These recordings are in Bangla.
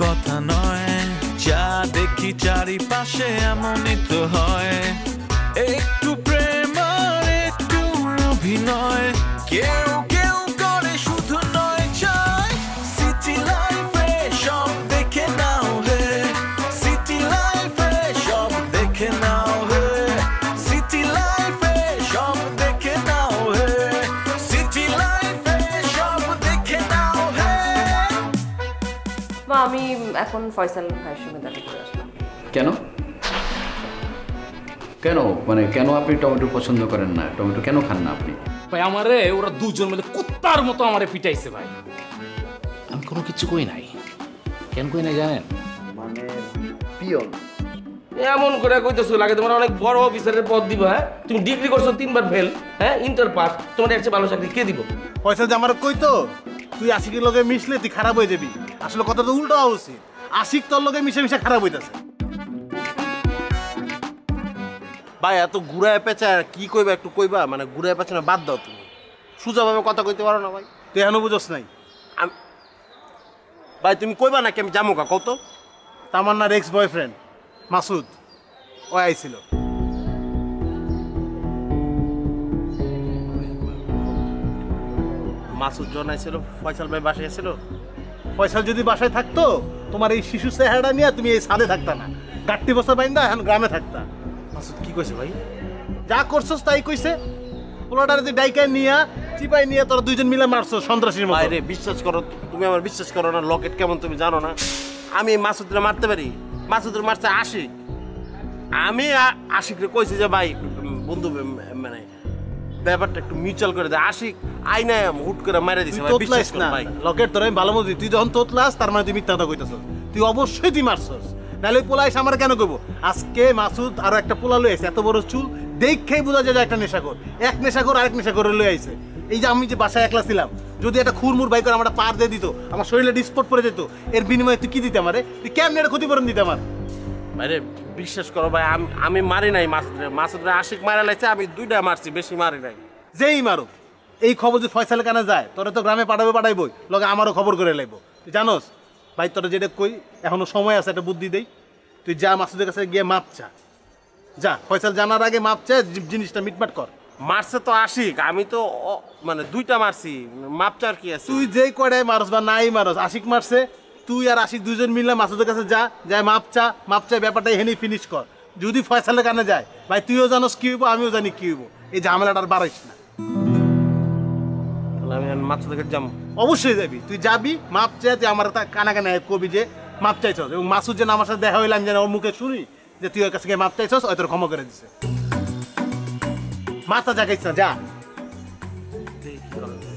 কথা নয়, যা দেখি চারিপাশে এমনই তো হয়। একটু প্রেম আর একটু অভিনয়, কেউ কেউ করে শুধু নয় চায়। সিটি লাইফে সব দেখে নাও হে, সিটি লাইফে সব দেখে নাও হে, সিটি লাইফে সব দেখে নাও হে, সিটি লাইফে সব দেখে নাও হে। মা আমি এখন ফয়সাল ভাইয়ের সঙ্গে দেখা করে আসলাম। কেন কেন মানে কেন আপনি টমেটো পছন্দ করেন না? টমেটো কেন খান না আপনি? ভাই আমারে ওরা দুজন মিলে কুত্তার মতো আমারে পিটাইছে ভাই। আমি কোনো কিছু কই নাই। কেন কই নাই জানেন? মানে পিয়ন এমন করে কইতেছো লাগে তোমার অনেক বড় অফিসারের পদ দিব। হ্যাঁ তুমি ডিগ্রি করছো 3 বার ফেল, হ্যাঁ ইন্টার পাস, তোমার একটা ভালো চাকরি কে দিব? পয়সা যে আমার কইতো তুই আশিকের লগে মিশলে তুই খারাপ হয়ে যাবি। আসলে কথা তো উল্টো হওয়া উচিত, আশিক তোর লগে মিশে মিশে খারাপ হইতাছে। ভাই এত ঘুরায় পেঁচা কি কইবা একটু কইবা, মানে ঘুরায় পেঁচা না বাদ দাও। তুমি সোজাভাবে কথা কইতে পারো না ভাই, তুই এখনো বুঝোস নাই। ভাই তুমি কইবা নাকি আমি যাবো কা কত? তামান্নার এক্স বয়ফ্রেন্ড মাসুদ ও আইছিল। মাসুদ জন আইছিল, ফয়সাল ভাই বাসায় এসেছিল। ফয়সাল যদি বাসায় থাকতো তোমার এই শিশু চেহারা নিয়ে তুমি এই ছাদে থাকতা না, গাট্টি বসা বাইন্দা এখন গ্রামে থাকতা। মাসুদ কি কইছে ভাই? যা করছস তাই কইছে। পোলাটারে তুই ডাইকায় নিয়া চিপাই নিয়ে তোরা দুইজন মিলে মারছো সন্ত্রাসীর মতো। ভাই রে বিশ্বাস করো, তুমি আমার বিশ্বাস করো না। লকেট কেমন তুমি জানো না? আমি মাসুদরে মারতে পারি, মাসুদরে মারছে আশিক। আমি আশিকরে কইছি যে ভাই বন্ধু মানে ব্যাপারটা একটু মিউচুয়াল করে দেয়। আশিক আইনা হুট করে মারা দিছে ভাই, বিশ্বাস করো ভাই। লকেট তোর আমি ভালো মতো, তুই যখন তোতলাস তার মানে তুই মিথ্যা কথা কইতাছস। তুই অবশ্যই তুই মারছস, নাহলে পোলা এসে আমার কেন কইব? আজকে মাসুদ আরো একটা পোলা লই আইছে, এত বড় চুল দেখেই বোঝা যায় একটা নেশাখোর। এক নেশাখোর আরেক নেশাখোরে লই আইছে। এই যে আমি যে বাসায় একলা ছিলাম, যদি একটা খুরমুর বাইক করে আমার পার দিয়ে দিত, আমার শরীরে ডিসপোর্ট পড়ে যেত, এর বিনিময়ে তুই কি দিতে আমারে? তুই কেমনে এটা ক্ষতিপূরণ দিতে আমার? ভাইরে বিশ্বাস করো ভাই, আমি মারি নাই মাসুদরে। মাসুদরে আশিক মারা লাইছে, আমি দুইটা মারছি, বেশি মারি নাই। যেই মারো এই খবর যদি ফয়সালের কানে যায়, তোরা তো গ্রামে পাঠাইবই, লগে আমারও খবর করে লাইব। তুই জানোস ভাই, তোরা যেটা কই এখনো সময় আছে, একটা বুদ্ধি দেই। তুই যা মাসুদের কাছে গিয়ে মাপ চা, যা ফয়সাল জানার আগে মাপ চা, জিনিসটা মিটমাট কর। মারছে তো আশিক, আমি তো মানে দুইটা মারছি, মাপ চার কি আছে? তুই যেই কয়টাই মারস বা নাই মারস, আশিক মারছে, তুই আর আশিক দুইজন মিললে মাসুদের কাছে যা, যাই মাপ চা, ব্যাপারটা এখানেই ফিনিশ কর। যদি ফয়সালের কানে যায় ভাই, তুইও জানোস কি হইব, আমিও জানি কি হইব। এই ঝামেলাটা আর বাড়াইস না। আমি মাসুদের কাছে যাবো, অবশ্যই যাবি। তুই যাবি, মাপ চাই, তুই আমার কানে কানে কবি যে মাপ চাইছস, এবং মাসুদ যেন আমার সাথে দেখা হইলাম যেন ওর মুখে শুনি যে তুই ওর কাছে গিয়ে মাপ চাইছস, ওই তোর ক্ষমা করে দিছে। মাথা জাগাইছ না, যা।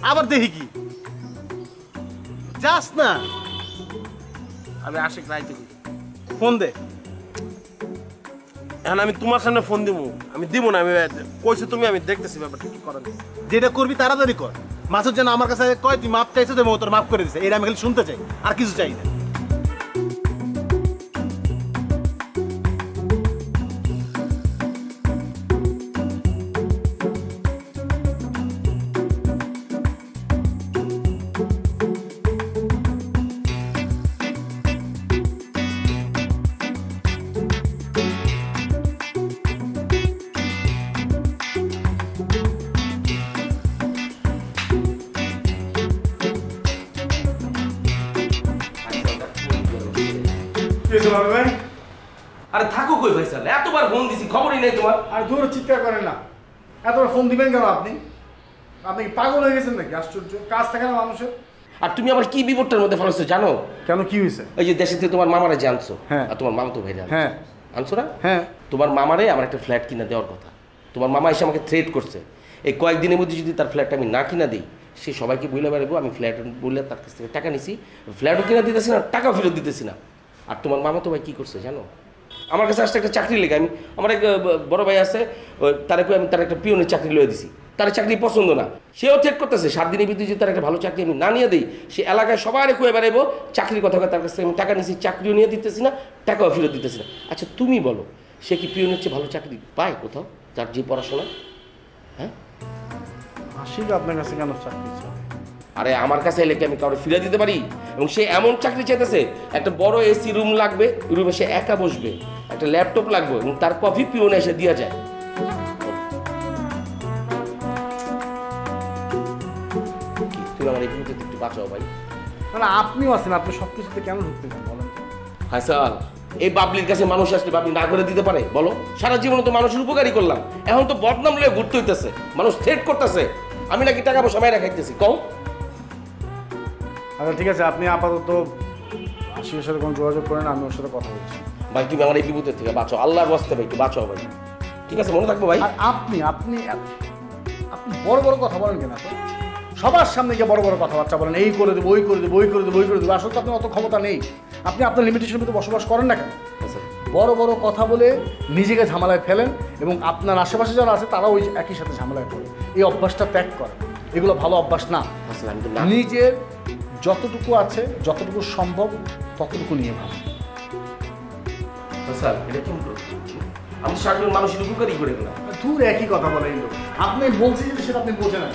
আবার দেখি কি যাস না? আমি আশিক রাইতে ফোন দে। এখন আমি তোমার সামনে ফোন দিব? আমি দিব না, আমি কইছি তুমি, আমি দেখতেছি ব্যাপারটা কি করার। যেটা করবি তাড়াতাড়ি কর। মাসুদ যেন আমার কাছে কয় তুই মাপ চাইছো, তো তোর মাফ করে দিছে, এটা আমি খালি শুনতে চাই, আর কিছু চাই না। আরে থাকো কই ফয়সাল? এতবার ফোন দিছি, খবরই নেই তোমার। আর দূর চিৎকার করেন না, এতবার ফোন দিবেন কেন আপনি? আপনি কি পাগল হয়ে গেছেন নাকি? আশ্চর্য, কাজ থাকে না মানুষের। আর তুমি আবার কি বিপদটার মধ্যে ফেলছো জানো? কেন, কি হয়েছে? এই যে দেশে থেকে তোমার মামারা যে আনছো, হ্যাঁ, আর তোমার মামা তো ভাইরা হ্যাঁ আনছো না? হ্যাঁ। তোমার মামারে আমার একটা ফ্ল্যাট কিনা দেওয়ার কথা। তোমার মামা এসে আমাকে থ্রেট করছে, এই কয়েকদিনের মধ্যে যদি তার ফ্ল্যাটটা আমি না কিনা দিই, সে সবাইকে বলে বেড়াবো আমি ফ্ল্যাট বলে তার কাছ থেকে টাকা নিছি, ফ্ল্যাটও কিনা দিতেছি না, টাকাও ফেরত দিতেছি না। আর তোমার মামা তো ভাই কী করছে জানো? আমার কাছে আসতে একটা চাকরি লেগে, আমি আমার এক বড় ভাই আছে, তারে আমি তার একটা পিওনের চাকরি লয়ে দিছি, তার চাকরি পছন্দ না, সেও থ্রেট করতেছে 7 দিনের ভিতরে যদি তার একটা ভালো চাকরি আমি না নিয়ে দিই, সে এলাকায় সবাই কয়ে বেড়াইবো চাকরির কথা, তার কাছ থেকে আমি টাকা নিছি, চাকরিও নিয়ে দিতেছি না, টাকাও ফেরত দিতেছি না। আচ্ছা তুমি বলো, সে কি পিওনের চেয়ে ভালো চাকরি পায় কোথাও, তার যে পড়াশোনা? হ্যাঁ, আশিক আপনার কাছে কেন চাকরি চায়? আরে আমার কাছে এলে কি আমি কাউকে ফিরে দিতে পারি? এবং সে এমন চাকরি চাইতেছে, একটা বড় এসি রুম লাগবে, রুমে সে একা বসবে, একটা ল্যাপটপ লাগবে এবং তার কফি পিওনে এসে দিয়ে যায়। তুই আমার এই বিপদে একটু বাঁচাও ভাই। না আপনিও আছেন, আপনি সব কিছুতে কেন ঢুকতে চান বলেন? হ্যাঁ স্যার, এই বাবলির কাছে মানুষ আসলে বাবলি না করে দিতে পারে বলো? সারা জীবনে তো মানুষের উপকারই করলাম, এখন তো বদনাম লয়ে ঘুরতে হইতেছে, মানুষ থ্রেট করতেছে আমি নাকি টাকা পয়সা মাইরা খাইতেছি। কও আচ্ছা ঠিক আছে, আপনি আপাতত আশিকের সাথে কোনো যোগাযোগ করেন, আমি ওর সাথে কথা বলছি। ভাই তুমি আমার এই বিপদের থেকে বাঁচাও, আল্লাহর ওয়াস্তে ভাই একটু বাঁচাও ভাই, ঠিক আছে? মনে থাকবো ভাই। আর আপনি আপনি আপনি বড় বড় কথা বলেন কেন? সবার সামনে গিয়ে বড় বড় কথাবার্তা বলেন, এই করে দেবো, ওই করে দেবো, ওই করে দেবো, ওই করে দেবো। আসলে তো আপনার অত ক্ষমতা নেই, আপনি আপনার লিমিটেশনের ভিতরে বসবাস করেন না কেন? বড় বড় কথা বলে নিজেকে ঝামেলায় ফেলেন এবং আপনার আশেপাশে যারা আছে তারা ওই একই সাথে ঝামেলায় পড়ে। এই অভ্যাসটা ত্যাগ করেন, এগুলো ভালো অভ্যাস না। নিজের যতটুকু আছে, যতটুকু সম্ভব ততটুকু নিয়ে ভালো। স্যার এটা কি আমি সাধারণ মানুষের উপকারই করে গেলাম। দূর একই কথা বলে এই লোক, আপনি বলছেন যে সেটা আপনি বোঝেন না।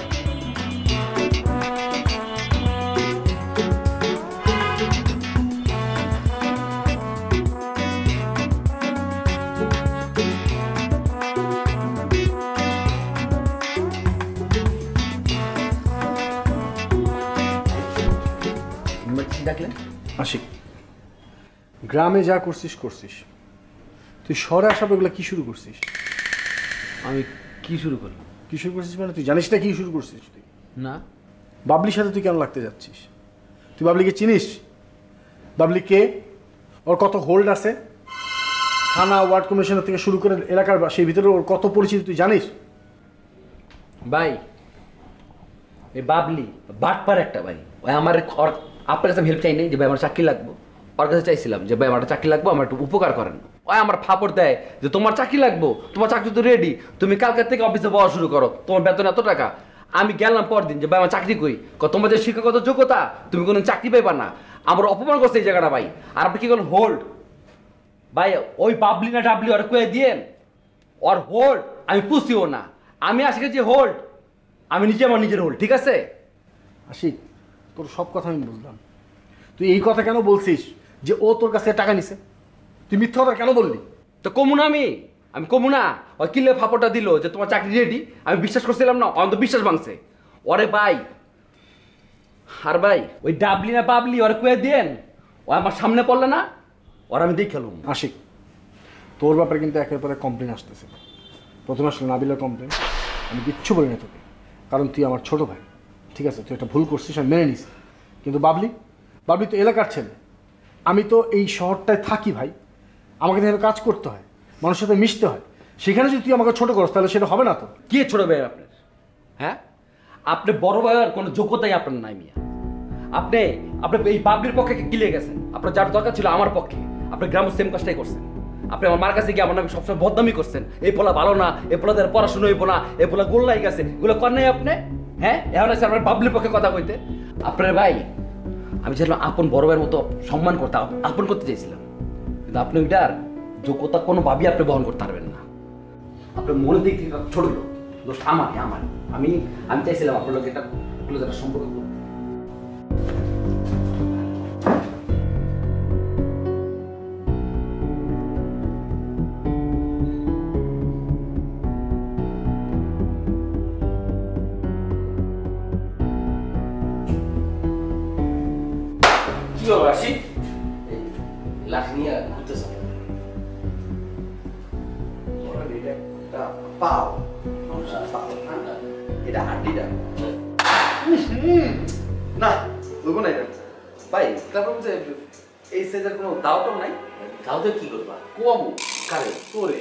ডাকলেন আশিক, গ্রামে যা করছিস করছিস, তুই শহরে আসার এগুলো কি শুরু করছিস? আমি কি শুরু করলাম? কি শুরু করছিস মানে তুই জানিস না কি শুরু করছিস? তুই না। বাবলির সাথে তুই কেন লাগতে যাচ্ছিস? তুই বাবলিকে চিনিস? বাবলি কে? ওর কত হোল্ড আছে থানা, ওয়ার্ড কমিশনার থেকে শুরু করে এলাকার, সেই ভিতরে ওর কত পরিচিতি তুই জানিস? ভাই এই বাবলি বাটপার একটা ভাই, ওই আমার আপনার কাছে হেল্প চাই নেই যে ভাই আমার চাকরি লাগবো, ওর কাছে চাইছিলাম যে ভাই আমার চাকরি লাগবো, আমার একটু উপকার করেন। ওই আমার ফাপড় দেয় যে তোমার চাকরি লাগবো, তোমার চাকরি তো রেডি, তুমি কালকের থেকে অফিসে বসা শুরু করো, তোমার বেতন এত টাকা। আমি গেলাম পরদিন যে ভাই আমার চাকরি কই, তোমার যে শিক্ষাগত যোগ্যতা তুমি কোনো চাকরি পাইবা না। আমার অপমান করছে এই জায়গাটা ভাই। আর আপনি কি করেন হোল্ড ভাই, ওই বাবলি না ডাবলি ওর কয়ে দিয়েন, ওর হোল্ড আমি পুষিও না। আমি আজকে যে হোল্ড আমি নিজে আমার নিজের হোল্ড, ঠিক আছে? আশিক, তোর সব কথা আমি বুঝলাম, তুই এই কথা কেন বলছিস যে ও তোর কাছে টাকা নিছে? তুই মিথ্যা কথা কেন বললি? তো কমু না আমি কমু না। ওই কিলে ফাপড়টা দিল যে তোমার চাকরি রেডি, আমি বিশ্বাস করছিলাম না, অন্ত বিশ্বাস ভাঙছে। ওরে ভাই, আর ভাই ওই ডাবলি না পাবলি ওরে কুয়ে দেন, ও আমার সামনে পড়লে না, ওর আমি দেখে খেলুম। আশিক, তোর ব্যাপারে কিন্তু একের পরে কমপ্লেন আসতেছে। প্রথমে আসলে নাবিলের কমপ্লেন, আমি কিচ্ছু বলি না তোকে, কারণ তুই আমার ছোট ভাই, ঠিক আছে? তুই একটা ভুল করছিস, আমি মেনে নিছি। কিন্তু বাবলি তো এলাকার ছেলে, আমি তো এই শহরটায় থাকি ভাই, আমাকে তো কাজ করতে হয়, মানুষের সাথে মিশতে হয়। সেখানে যদি তুই আমাকে ছোট করস তাহলে সেটা হবে না তো। কে ছোট ভাই আপনার? হ্যাঁ, আপনি বড় ভাইয়ের কোনো যোগ্যতাই আপনার নাই মিয়া। আপনি এই বাবলির পক্ষে গিলে গেছেন, আপনার যার দরকার ছিল আমার পক্ষে, আপনি গ্রামের সেম কাজটাই করছেন। আপনি আমার মার কাছে গিয়ে আমার নামে সবসময় বদনামি করছেন, এই পোলা ভালো না, এই পোলাদের পড়াশোনা হইব না, এই পোলা গোল্লাই গেছে, এগুলো কর নাই আপনি? হ্যাঁ, এখন আছে আপনার বাবলির পক্ষে কথা কইতে। আপনার ভাই আমি চাইলাম আপন বড় ভাইয়ের মতো সম্মান করতে, আপন করতে চাইছিলাম, কিন্তু আপনি ওইটার যোগ্যতা কোনোভাবেই আপনি বহন করতে পারবেন না। আপনার মনে দিক থেকে ছোট লোক, দোষ আমার। আমি চাইছিলাম আপনার লোক একটা সম্পর্ক করতে। কি হবে আসি লাঠি নিয়ে ঘুরতেছ? পাও এটা হাড্ডিটা না বুঝবো না এটা ভাই। তারপর এই সাইজের কোনো দাওটাও নাই। দাওতে কি করবা? কম কারে তোরে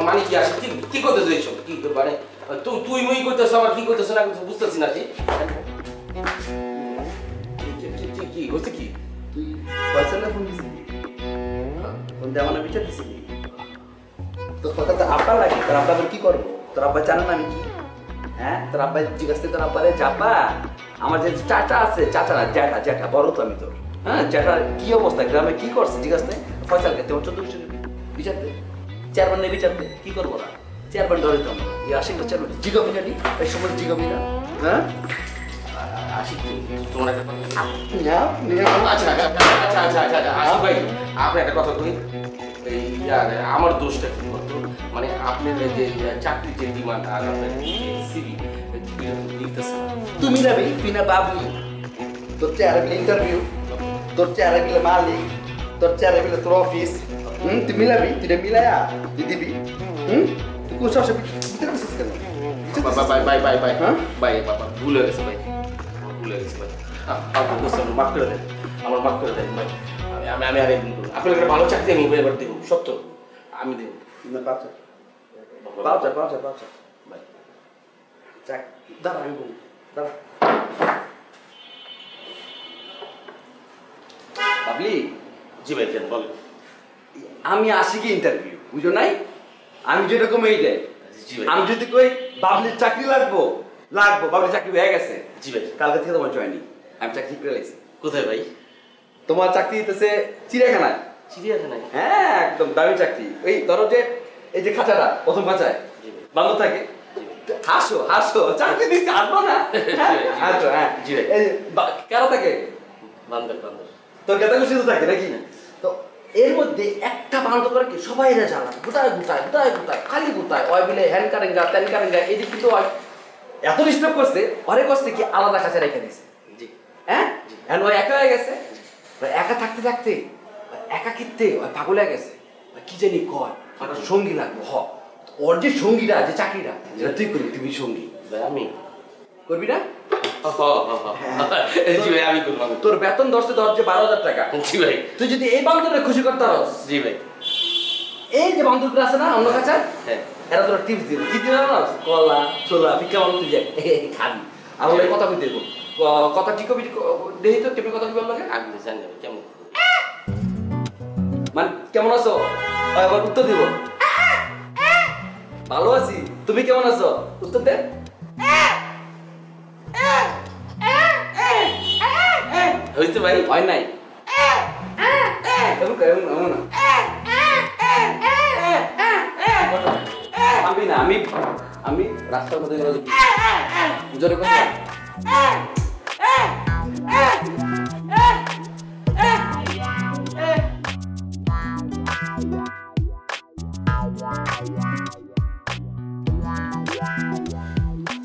মানে কি আসে? কি করতেছ এইসব? কি করবা মানে তুই মুই করতেছ, আমার কি করতেছ না বুঝতেছি না। কি হচ্ছে? কি তুই পয়সাটা ফোন দিছিলি, ফোন দিয়ে আমার বিচার দিছিলি, তোর কথা তো আব্বা লাগে, তোর আব্বা কি করবো? তোর আব্বা জানে না আমি কি? হ্যাঁ, তোর আব্বা জিজ্ঞাসা তোর আব্বারে যাবা আমার যে চাচা আছে, চাচা না জ্যাঠা বড় তো আমি তোর। হ্যাঁ, জ্যাঠার কি অবস্থা, গ্রামে কি করছে জিজ্ঞাসা ফয়সাল খেতে আমার 14 বছর বিচার দে, চেয়ারম্যান নেই বিচার দে, কি করবো না? চেয়ারম্যান ধরে তো এই আশিকটা চেয়ারম্যান জিগাবি না, এই সময় জিগাবি না। হ্যাঁ, আশিক তোমার একটা কথা আচ্ছা আশিক ভাই আপনি একটা কথা কই এই আমার দোষটা কি বলতো মানে আপনার যে চাকরির যে ডিমান্ড আর আপনার সিভি দিতেছে তুমি যাবি তুই না বাবলি তোর চেহারা বিলে ইন্টারভিউ তোর চেহারা বিলে মালিক তোর চেহারা বিলে তোর অফিস তুই মিলাবি তুই মিলায়া তুই দিবি তুই কোন সাহসে দিতে পারছিস কেন ভাই বাবা ভুল হয়ে গেছে ভাই ভুল হয়ে গেছে ভাই আপনার দোষ মাফ করে দেন আমার মাফ করে দেন ভাই আমি আর একদিন করবো আপনার একটা ভালো চাকরি আমি এবার দেবো সত্য আমি দেবো পাওয়া ভাই চাক দাঁড়া আমি বলবো দাঁড়া বাবলি জি ভাই কেন বলেন আমি আসি কি ইন্টারভিউ বুঝো নাই আমি যেরকম এইটাই জি ভাই আমি যদি কই বাবলির চাকরি লাগবো বাবলির চাকরি হয়ে গেছে জি ভাই কালকে থেকে তোমার জয়েনিং আমি চাকরি করে লাইছি কোথায় ভাই তোমার চাকরি দিতেছে চিড়িয়াখানায় চিড়িয়াখানায় হ্যাঁ একদম দামি চাকরি ওই ধরো যে এই যে খাঁচাটা প্রথম খাঁচায় বান্ধব থাকে হাসো চাকরি দিচ্ছে আসবো না হাসো হ্যাঁ জি ভাই এই কারা থাকে বান্দর তোর গেতা খুশি তো থাকে নাকি তো এর মধ্যে একটা বান্ধব করে কি সবাই না জ্বালা গুতায় খালি গুতায় ওই বিলে হ্যান্ড কারেঙ্গা ত্যান কারেঙ্গা এদিক কিন্তু এত ডিস্টার্ব করছে অনেক করছে কি আলাদা খাঁচা রেখে দিছে জি হ্যাঁ এখন ওই একা হয়ে গেছে একা থাকতে একা কিনতে ওই পাগল হয়ে গেছে কি জানি কয় একটা সঙ্গী লাগবে ওর যে সঙ্গীরা যে চাকরিটা যেটা তুই করবি তুমি সঙ্গী ভাই আমি করবি না জি ভাই আমি করবো তোর বেতন 10 যে 12,000 টাকা জি ভাই তুই যদি এই বান্ধবটা খুশি করতে পারস জি ভাই এই যে বান্ধবগুলো আছে না অন্য কাছে হ্যাঁ এরা তোর টিপস দিবে কি দিবে না কলা ছোলা ভিক্ষা মানুষ তুই যাই খাবি আর ওই কথা কই দেবো কথা ঠিক কবি দেই তো টিপে কথা কি বললো আমি জানি না কেমন মানে কেমন আছো আবার উত্তর দিব ভালো আছি তুমি কেমন আছো উত্তর দে হয়েছে ভাই হয় নাই এমন না আমি রাস্তার মধ্যে জোরে কথা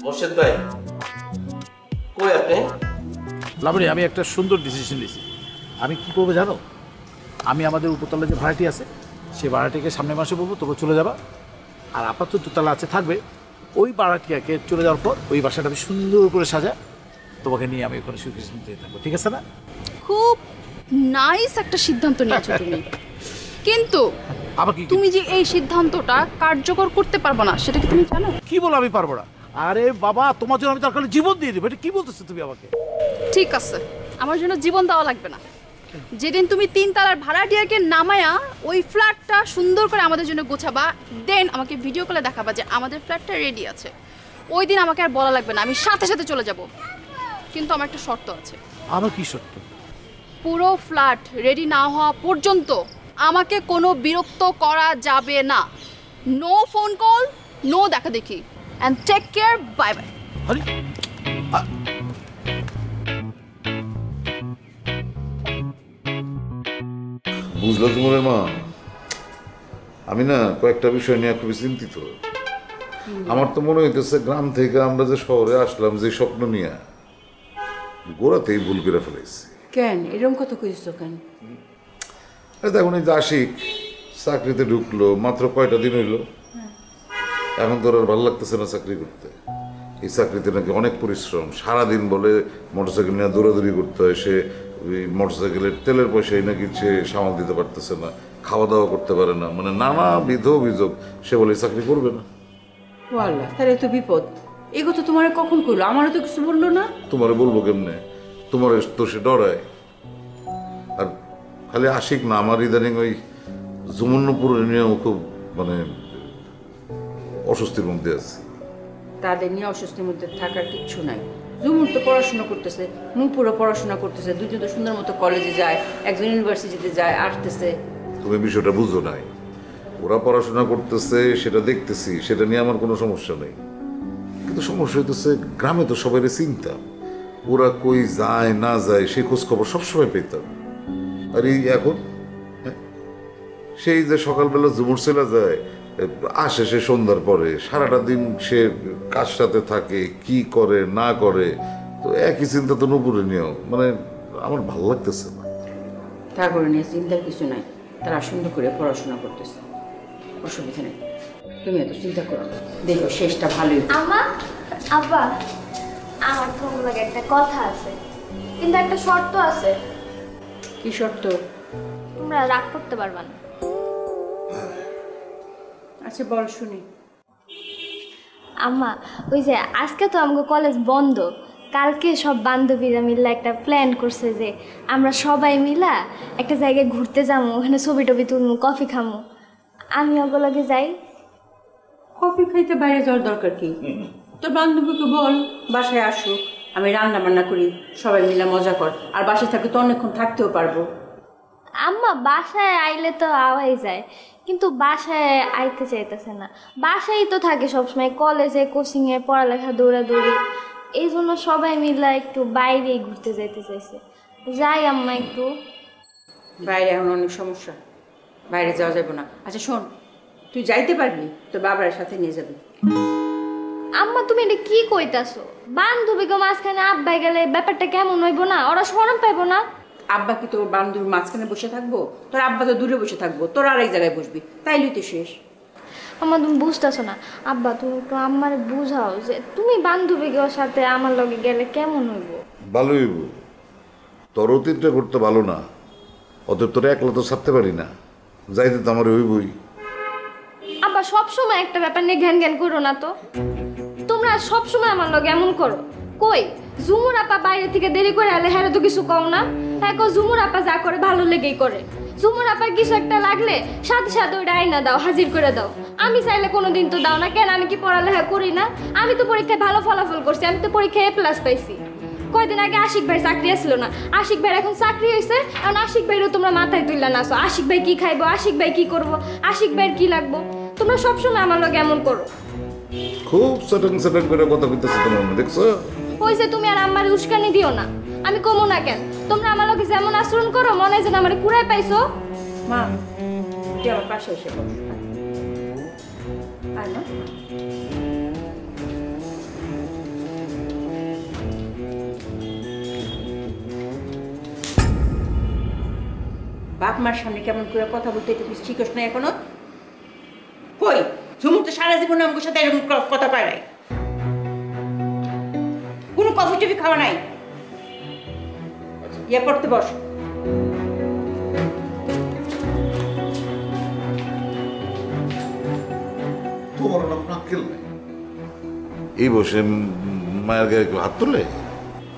মোর্শেদ ভাই কই আপনি লাবণী আমি একটা সুন্দর ডিসিশন নিয়েছি আমি কি করবো জানো আমি আমাদের উপরতলায় যে ভাড়াটি আছে সেই ভাড়াটিকে সামনের মাসে বলবো তোমরা চলে যাবা আর আপাতত দোতলা আছে থাকবে ওই ভাড়াটিয়াকে চলে যাওয়ার পর ওই বাসাটা আমি সুন্দর করে সাজা তোমাকে নিয়ে আমি ওখানে সুখী শুনতে থাকবো ঠিক আছে না খুব নাইস একটা সিদ্ধান্ত নিয়েছো তুমি কিন্তু তুমি যে এই সিদ্ধান্তটা কার্যকর করতে পারবে না সেটা কি তুমি জানো কি বলো আমি পারবো না আরে বাবা তোমার জন্য আমি দরকার হলে জীবন দিয়ে দেবো এটা কি বলতেছো তুমি আমাকে ঠিক আছে আমার জন্য জীবন দেওয়া লাগবে না যেদিন তুমি 3 তলার ভাড়াটিয়াকে নামায়া ওই ফ্ল্যাটটা সুন্দর করে আমাদের জন্য গোছাবা দেন আমাকে ভিডিও কলে দেখাবা যে আমাদের ফ্ল্যাটটা রেডি আছে ওই দিন আমাকে আর বলা লাগবে না আমি সাথে সাথে চলে যাব কিন্তু আমার একটা শর্ত আছে আমার কি শর্ত পুরো ফ্ল্যাট রেডি না হওয়া পর্যন্ত আমাকে কোনো বিরক্ত করা যাবে না নো ফোন কল নো দেখা দেখি and take care bye bye আরে বুঝলো তোমার মা আমি না কয়েকটা বিষয় নিয়ে খুবই চিন্তিত আমার তো মনে হইতেছে গ্রাম থেকে আমরা যে শহরে আসলাম যে স্বপ্ন নিয়ে গোড়াতেই ভুল করে ফেলেছি কেন এরকম কত কইছো কেন দেখুন এই যে আশিক চাকরিতে ঢুকলো মাত্র কয়টা দিন হইলো এখন তোর আর ভালো লাগতেছে না চাকরি করতে এই চাকরিতে নাকি অনেক পরিশ্রম সারাদিন বলে মোটরসাইকেল নিয়ে দৌড়াদৌড়ি করতে হয় সে ওই মোটরসাইকেলের তেলের পয়সাই নাকি সে সামাল দিতে পারতেছে না খাওয়া দাওয়া করতে পারে না মানে নানাবিধ অভিযোগ সে বলে চাকরি করবে না ও আল্লাহ তাহলে তো বিপদ এগো তো তোমার কখন কইলো আমারও তো কিছু বললো না তোমারে বলবো কেমনে তোমার তো সে ডরায় আর খালি আশিক না আমার ইদানিং ওই যমুনাপুর নিয়েও খুব মানে অস্বস্তির মধ্যে আছে তাদের নিয়ে অস্বস্তির মধ্যে থাকার কিচ্ছু নাই জুমুর তো পড়াশোনা করতেছে নূপুরও পড়াশোনা করতেছে দুজন তো সুন্দর মতো কলেজে যায় একজন ইউনিভার্সিটিতে যায় আসতেছে তুমি বিষয়টা বুঝো নাই ওরা পড়াশোনা করতেছে সেটা দেখতেছি সেটা নিয়ে আমার কোনো সমস্যা নেই কিন্তু সমস্যা হইতেছে গ্রামে তো সবাই চিন্তা ওরা কই যায় না যায় সে খোঁজ খবর সবসময় পেতাম। আর এই এখন সেই যে সকালবেলা ঝুমুর ছেলে যায়, আসে সে সন্ধ্যার পরে, সারাটা দিন সে কার সাথে থাকে, কি করে না করে, তো একই চিন্তা তো নুপুরে নিয়েও মানে আমার ভালো লাগতেছে না। তা করে নিয়ে চিন্তার কিছু নাই, তারা সুন্দর করে পড়াশোনা করতেছে, অসুবিধা নেই। তুমি এত চিন্তা করো না, দেখো শেষটা ভালোই। আমা আব্বা, আমার তোমার লাগে একটা কথা আছে, কিন্তু একটা শর্ত আছে। কি শর্ত? তোমরা রাগ করতে পারবা না। আচ্ছা বল শুনি। আম্মা, ওই যে আজকে তো আমাকে কলেজ বন্ধ, কালকে সব বান্ধবীরা মিলে একটা প্ল্যান করছে যে আমরা সবাই মিলা একটা জায়গায় ঘুরতে যাবো, ওখানে ছবি টবি তুলবো, কফি খামো। আমি ওগুলোকে যাই। কফি খাইতে বাইরে যাওয়ার দরকার কি? তোর বান্ধবীকে বল বাসায় আসুক, আমি রান্না বান্না করি, সবাই মিলে মজা কর। আর বাসায় থাকলে তো অনেকক্ষণ থাকতেও পারবো। আম্মা, বাসায় আইলে তো আওয়াই যায়, কিন্তু বাসায় আইতে চাইতেছে না। বাসায় তো থাকে সবসময়, কলেজে কোচিংয়ে পড়ালেখা দৌড়াদৌড়ি, এই জন্য সবাই মিলে একটু বাইরেই ঘুরতে যেতে চাইছে। যাই আম্মা একটু। বাইরে এখন অনেক সমস্যা, বাইরে যাওয়া যাবে না। আচ্ছা শোন, তুই যাইতে পারবি, তোর বাবার সাথে নিয়ে যাবি। আম্মা, তুমি এটা কি কইতাছো? বান্ধবীকে মাঝখানে আব্বাই গেলে ব্যাপারটা কেমন হইব না? ওরা শরম পাইব না? আব্বা কি তোর বান্ধবীর মাঝখানে বসে থাকবো? তোর আব্বা তো দূরে বসে থাকবো, তোর আরেক জায়গায় বসবি, তাইলেই তো শেষ। আম্মা, তুমি বুঝতেছো না। আব্বা, তুমি একটু আম্মার বুঝাও যে তুমি বান্ধবীকে ওর সাথে আমার লগে গেলে কেমন হইব? ভালো হইব, তোর অতীতটা করতে ভালো না, অত তোর একলা তো ছাড়তে পারি না, যাইতে তো আমার হইবই। আব্বা, সবসময় একটা ব্যাপার নিয়ে ঘ্যান ঘ্যান করো না তো। তোমরা সবসময় আমার লগে এমন করো। কই ঝুমুর আপা বাইরে থেকে দেরি করে আলে, হ্যাঁ তো কিছু কও না? হ্যাঁ, ঝুমুর আপা যা করে ভালো লেগেই করে। ঝুমুর আপার কিছু একটা লাগলে সাথে সাথে ওইটা আইনা দাও, হাজির করে দাও। আমি চাইলে কোনোদিন তো দাও না কেন? আমি কি পড়ালেখা করি না? আমি তো পরীক্ষায় ভালো ফলাফল করছি, আমি তো পরীক্ষায় A+ পাইছি। কয়দিন আগে আশিক ভাই চাকরি আসছিল না, আশিক ভাইয়ের এখন চাকরি হয়েছে। এখন আশিক ভাইরও তোমরা মাথায় তুললে না, আশিক ভাই কি খাইবো, আশিক ভাই কি করবো, আশিক ভাইয়ের কি লাগবো। তোমরা সবসময় আমার লগে এমন করো। খুব সেটেন করে কথা কইতেছে তোমার মনে, দেখছো? হইছে, তুমি আর আমার উস্কানি দিও না। আমি কমো না কেন? তোমরা আমার লগে যেমন আচরণ করো মনে হয় যেন আমার কুড়াই পাইছো। মা, তুই আমার পাশে এসে বল। আয় মা। বাপ মার সামনে কেমন করে কথা বলতে, এটা তুই শিখোস না এখনো? কই ঝুমুর তো সারা জীবন আমার সাথে এরকম কথা পায় নাই, কোনো কফি টফি খাওয়া নাই। ইয়ে করতে বস। তোমার না কোনো আক্কেল নেই, এই বসে মায়ের গায়ে কেউ হাত তোলে?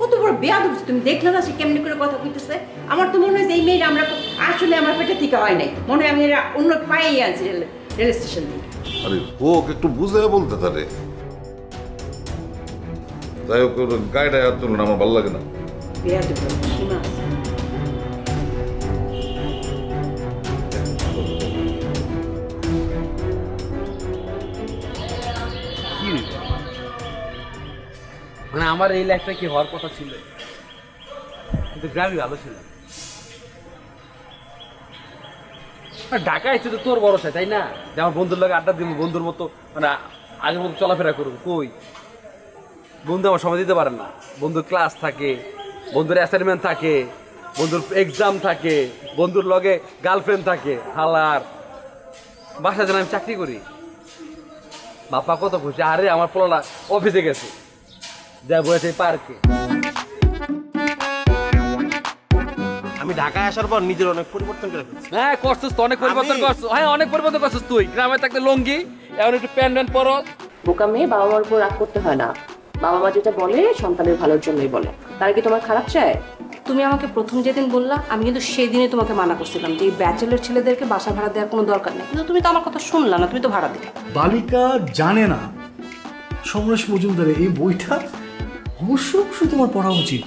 কত বড় বেয়াদব তুমি দেখলে না সে কেমনি করে কথা কইতেছে। আমার তো মনে হয় যে এই মেয়েরা আমরা আসলে আমার পেটে থেকে হয় নাই, মনে হয় আমি এরা অন্য পায়েই আনছি রেল স্টেশন থেকে। আরে হোক, একটু বুঝে বলতে তারে। যাই হোক, গায়েটা হাত তুলো না, আমার ভালো লাগে না। বেয়াদব সীমা আছে। মানে আমার এই লাইফটা কি হওয়ার কথা ছিল, কিন্তু গ্রামই ভালো ছিল। ঢাকা এসে তো তোর ভরসা, তাই না? যে আমার বন্ধুর লাগে আড্ডা দিব, বন্ধুর মতো মানে আগের মতো চলাফেরা করুন। কই বন্ধু আমার সময় দিতে পারে না। বন্ধুর ক্লাস থাকে, বন্ধুর অ্যাসাইনমেন্ট থাকে, বন্ধুর এক্সাম থাকে, বন্ধুর লগে গার্লফ্রেন্ড থাকে। হালার বাসায় যেন আমি চাকরি করি, বাপা কত খুশি। আরে আমার পোলাটা অফিসে গেছে, যা বলেছে পার্কে। আমি ঢাকায় আসার পর নিজের অনেক পরিবর্তন করে ফেলছি। হ্যাঁ করছিস তো, অনেক পরিবর্তন করছিস। হ্যাঁ অনেক পরিবর্তন করছিস তুই। গ্রামে থাকতে লঙ্গি, এখন একটু প্যান্ট প্যান্ট পরো। বোকা মেয়ে, বাবা মার উপর রাগ করতে হয় না। বাবা মা যেটা বলে সন্তানের ভালোর জন্যই বলে, তারা কি তোমার খারাপ চায়? তুমি আমাকে প্রথম যেদিন বললা, আমি কিন্তু সেই দিনে তোমাকে মানা করছিলাম যে এই ব্যাচেলর ছেলেদেরকে বাসা ভাড়া দেওয়ার কোনো দরকার নেই, কিন্তু তুমি তো আমার কথা শুনলা না, তুমি তো ভাড়া দিলা। বালিকা জানে না সমরেশ মজুমদারের এই বইটা অবশ্যই তোমার পড়া উচিত।